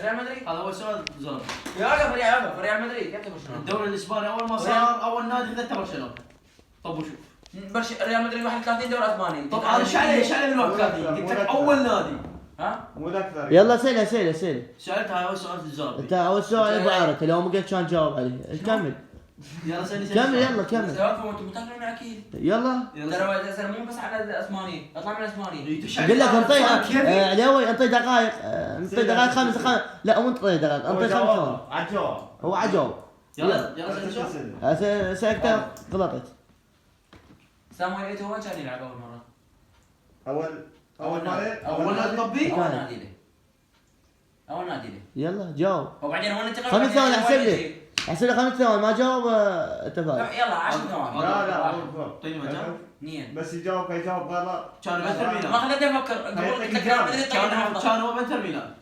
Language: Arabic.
ريال مدريد. هذا اول سؤال زلمه. يا ريال مدريد كيف برشلونه؟ الدوري الاسباني اول ما صار اول نادي ذاته برشلونه. طب وشوف ريال مدريد 31 دوري اسباني. طب هذا ايش عليه من 31؟ قلت لك اول نادي. ها؟ مو اكثر. يلا سأله سالت هاي اول سؤال الزلمه. انت اول سؤال ابو عارف لو ما قلت كان جاوب عليه. كمل يلا سالني كمل يلا كمل انتم متاكدين اكيد. يلا ترى مو بس على الاسباني، اطلع من الاسباني. قل لك انطي علوي انطي دقائق انطي دقائق 5 دقائق لا مو انطي دقائق انطي 5 ثواني. عجوب. هو عجوب. يلا سالني سؤال. سألته غلطت. سامويل ايتو وين كان يلعب اول مره؟ اول مرة. اول نادي طبي. اول نادي له. يلا جاوب. وبعدين وين انتقل؟ 5 ثواني احسب لي 5 ثواني ما جاوب انت فاز. يلا 10 ثواني. لا طيب ما جاوب. اثنين. بس يجاوب غلط. كان بنتر ميلان. ما خليته يفكر. قبل قلت لك ريال مدريد كان هو بنتر ميلان.